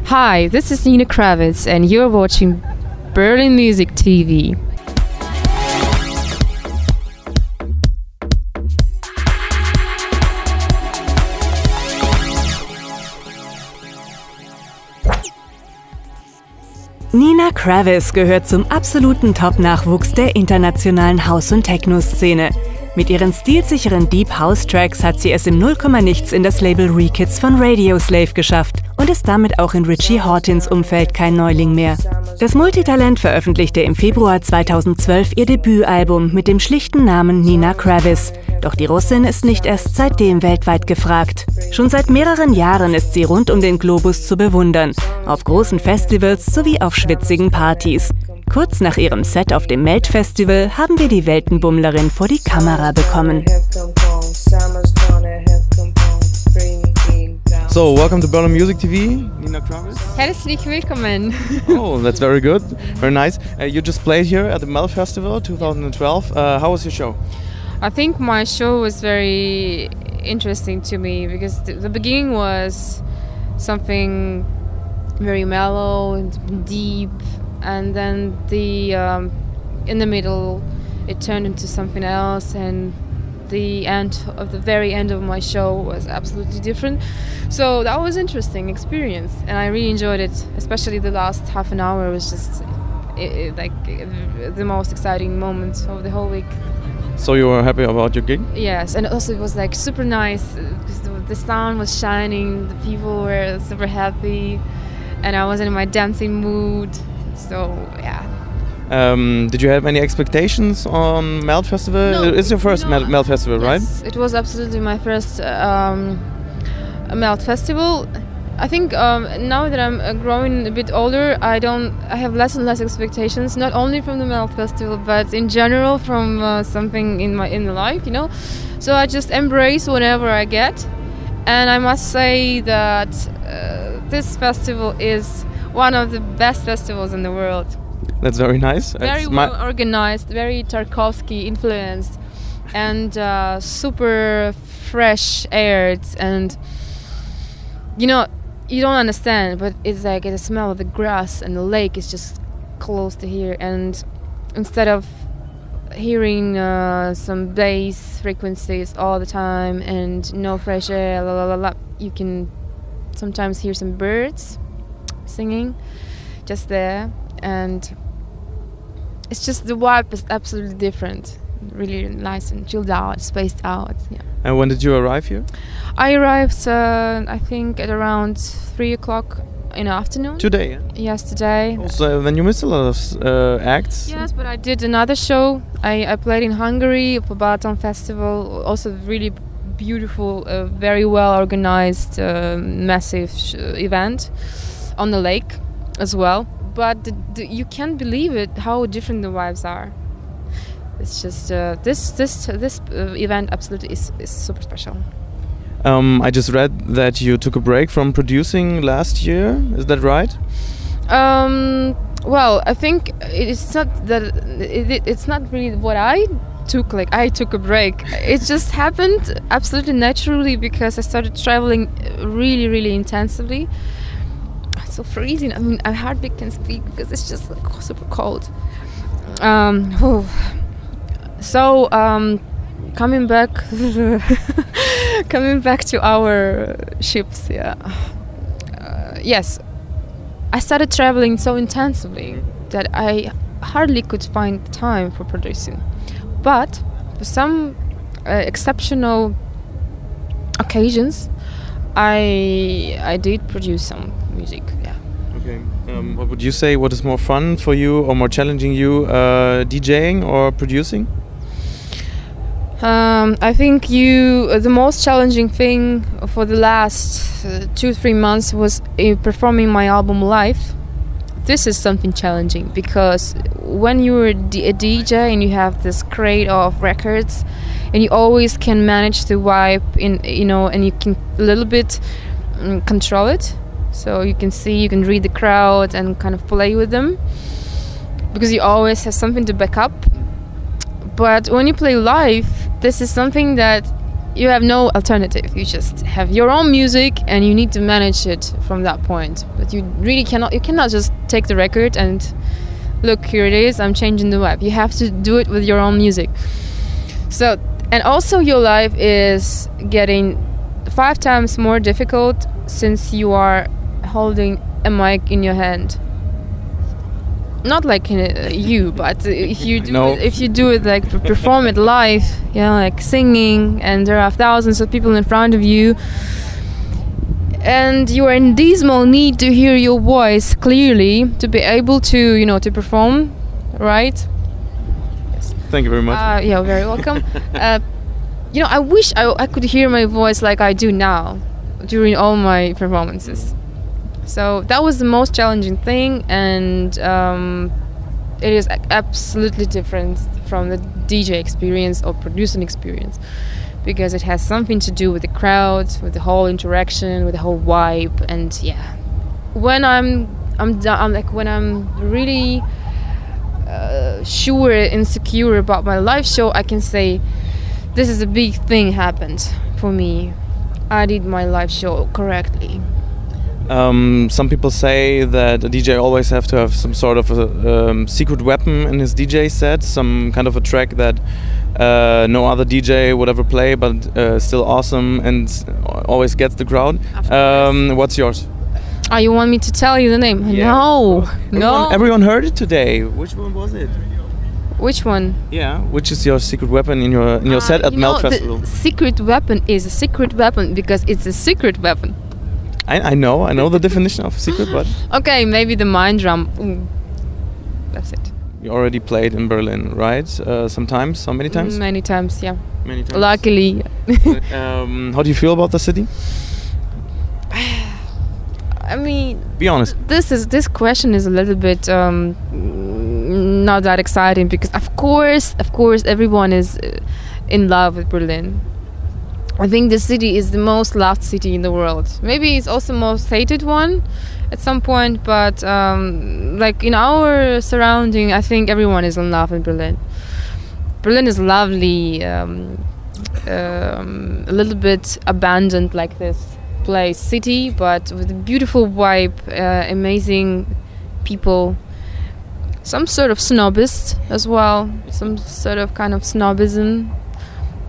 Hi, this is Nina Kraviz and you're watching Berlin Music TV. Nina Kraviz gehört zum absoluten Top-Nachwuchs der internationalen House- und Techno-Szene. Mit ihren stilsicheren Deep House-Tracks hat sie es im Nullkommanichts in das Label Rekids von Radioslave geschafft und ist damit auch in Richie Hawtins Umfeld kein Neuling mehr. Das Multitalent veröffentlichte im Februar 2012 ihr Debütalbum mit dem schlichten Namen Nina Kraviz. Doch die Russin ist nicht erst seitdem weltweit gefragt. Schon seit mehreren Jahren ist sie rund um den Globus zu bewundern, auf großen Festivals sowie auf schwitzigen Partys. Kurz nach ihrem Set auf dem Melt-Festival haben wir die Weltenbummlerin vor die Kamera bekommen. So, welcome to Berlin Music TV, Nina Kraviz. Herzlich willkommen. Oh, that's very good, very nice. You just played here at the Melt Festival 2012. How was your show? I think my show was very interesting to me because the beginning was something very mellow and deep, and then in the middle it turned into something else, and the very end of my show was absolutely different. So that was an interesting experience and I really enjoyed it, especially the last half an hour was just like the most exciting moment of the whole week. So you were happy about your gig? Yes, and also it was like super nice because the sun was shining, the people were super happy, and I was in my dancing mood. So yeah. Did you have any expectations on Melt Festival? No, it's your first Melt Festival, right? Yes, it was absolutely my first Melt Festival. I think now that I'm growing a bit older, I have less and less expectations, not only from the Melt Festival, but in general from something in the life, you know. So I just embrace whatever I get, and I must say that this festival is one of the best festivals in the world. That's very nice. Very well organized, very Tarkovsky influenced, and super fresh aired, and you know, you don't understand, but it's like the smell of the grass and the lake is just close to here, and instead of hearing some bass frequencies all the time and no fresh air, la la la la, you can sometimes hear some birds singing just there, and it's just the vibe is absolutely different, really nice and chilled out, spaced out. Yeah. And when did you arrive here? I arrived I think at around 3 o'clock in the afternoon. Today? Yeah? Yes, today. Also, then you missed a lot of acts. Yes, but I did another show. I played in Hungary for Balaton Festival, also really beautiful, very well organized, massive event on the lake as well. But you can't believe it how different the vibes are. It's just this event absolutely is super special. I just read that you took a break from producing last year. Is that right? Well, I think it's not that it's not really what I took. Like I took a break. It just happened absolutely naturally because I started traveling really, really intensively. It's so freezing. I mean, I hardly can speak because it's just like super cold. So coming back to our ships, yeah. Yes, I started traveling so intensively that I hardly could find time for producing. But for some exceptional occasions, I did produce some music. Yeah. Okay. What would you say? What is more fun for you or more challenging you, DJing or producing? I think the most challenging thing for the last 2-3 months was performing my album live. This is something challenging because when you're a DJ and you have this crate of records and you always can manage to vibe in, you know, and you can a little bit control it. So you can read the crowd and kind of play with them because you always have something to back up. But when you play live, this is something that you have no alternative. You just have your own music, and you need to manage it from that point. But you really cannot. You cannot just take the record and look, here it is. I'm changing the vibe. You have to do it with your own music. So, and also your life is getting 5 times more difficult since you are holding a mic in your hand. Not like you, but if you do it like perform it live, like singing, and there are thousands of people in front of you, and you are in dismal need to hear your voice clearly to be able to to perform, right? Yes. Thank you very much. You're very welcome. I wish I could hear my voice like I do now during all my performances. So that was the most challenging thing, and it is absolutely different from the DJ experience or producing experience, because it has something to do with the crowd, with the whole interaction, with the whole vibe. And when I'm really insecure about my live show, I can say this is a big thing happened for me. I did my live show correctly. Some people say that a DJ always have to have some sort of a secret weapon in his DJ set, some kind of a track that no other DJ would ever play, but still awesome and always gets the crowd. What's yours? Oh, you want me to tell you the name? Yeah. No. Everyone heard it today. Which one was it? Which one? Yeah, which is your secret weapon in your set at Melt Festival? The secret weapon is a secret weapon because it's a secret weapon. I know the definition of secret, but okay, maybe the mind drum. That's it. You already played in Berlin, right? Sometimes, so many times? Many times, yeah. Many times. Luckily. How do you feel about the city? I mean, be honest. This question is a little bit not that exciting, because of course everyone is in love with Berlin. I think the city is the most loved city in the world. Maybe it's also the most hated one at some point, but like in our surrounding, I think everyone is in love with Berlin. Berlin is lovely, a little bit abandoned like this city, but with a beautiful vibe, amazing people, some sort of snobist as well, some sort of kind of snobism.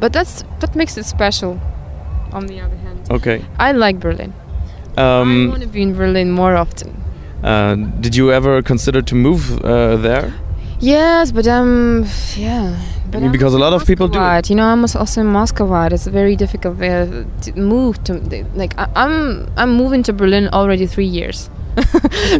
But that makes it special, on the other hand. Okay. I like Berlin. I want to be in Berlin more often. Did you ever consider to move there? Yes, but because a lot of people do. I'm also in Moscow. It's very difficult to move to. Like I'm moving to Berlin already 3 years.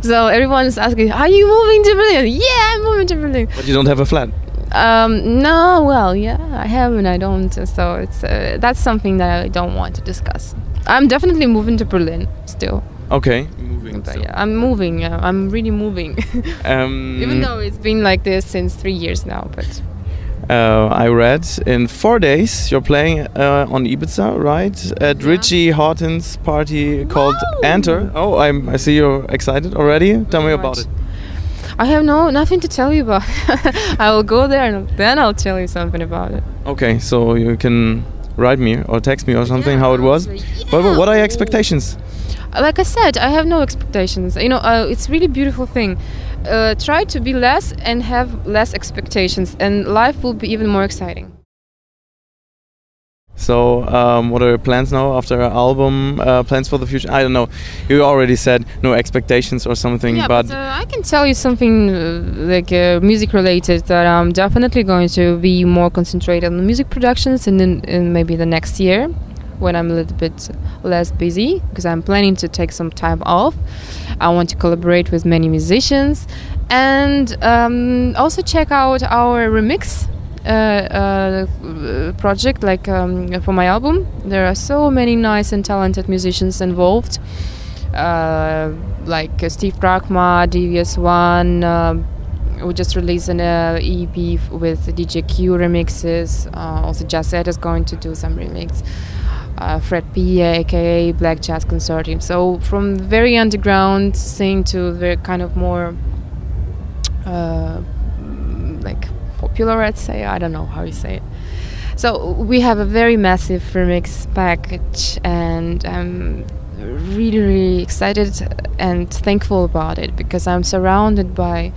So everyone is asking, "Are you moving to Berlin?" Yeah, I'm moving to Berlin. But you don't have a flat. No, well, yeah, I have and I don't. So it's that's something that I don't want to discuss. I'm definitely moving to Berlin still. Okay, moving. But yeah, I'm moving. I'm really moving. Even though it's been like this since 3 years now, but. I read in 4 days you're playing on Ibiza, right? At Richie Horton's party called Enter. Oh, I see you're excited already. Tell me about it. I have nothing to tell you about. I will go there and then I'll tell you something about it. Okay, so you can write me or text me or something how it was. But what are your expectations? Like I said, I have no expectations. It's really beautiful thing. Try to be less and have less expectations, and life will be even more exciting. So, what are your plans now after our album? Plans for the future? I don't know. You already said no expectations or something, yeah, but I can tell you something music related, that I'm definitely going to be more concentrated on music productions in maybe the next year, when I'm a little bit less busy, because I'm planning to take some time off. I want to collaborate with many musicians, and also check out our remix project, like for my album. There are so many nice and talented musicians involved, like Steve Drachma, DVS1. We just released an EP with DJ Q remixes. Also Jazzette is going to do some remix. Fred P, aka Black Jazz Consortium. So from very underground scene to very kind of more like popular, I'd say. I don't know how you say it. So we have a very massive remix package, and I'm really, really excited and thankful about it, because I'm surrounded by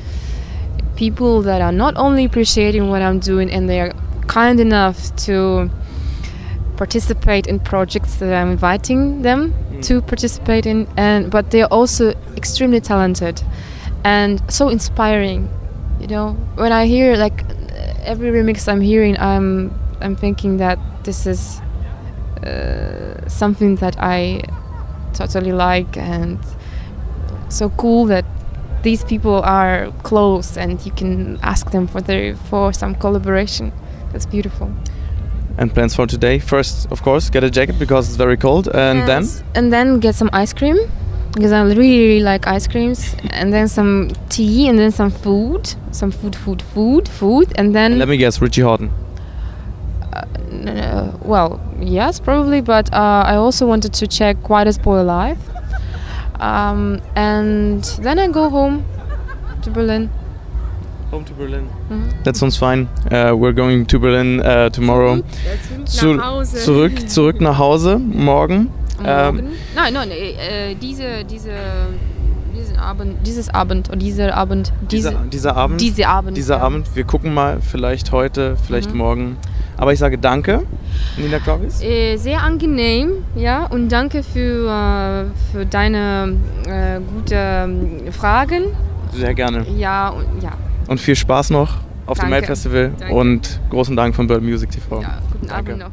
people that are not only appreciating what I'm doing, and they are kind enough to participate in projects that I'm inviting them to participate in, but they're also extremely talented and so inspiring. You know, when I hear like every remix I'm hearing, I'm thinking that this is something that I totally like, and so cool that these people are close and you can ask them for some collaboration. That's beautiful. And plans for today? First, of course, get a jacket because it's very cold, and then get some ice cream, because I really, really like ice creams, and then some tea, and then some food, and then... And let me guess, Richie Horton. Well, yes, probably, but I also wanted to check Whitest Boy Alive, and then I go home to Berlin. Home to Berlin. That sounds fine. We're going to Berlin tomorrow. Zurück nach Hause morgen. Nein, dieser Abend. Wir gucken mal, vielleicht heute, vielleicht morgen. Aber ich sage danke, Nina Kraviz. Sehr angenehm, ja, und danke für deine guten Fragen. Sehr gerne. Ja. Und viel Spaß noch auf dem Melt Festival. Und großen Dank von Bird Music TV. Ja, guten Abend noch.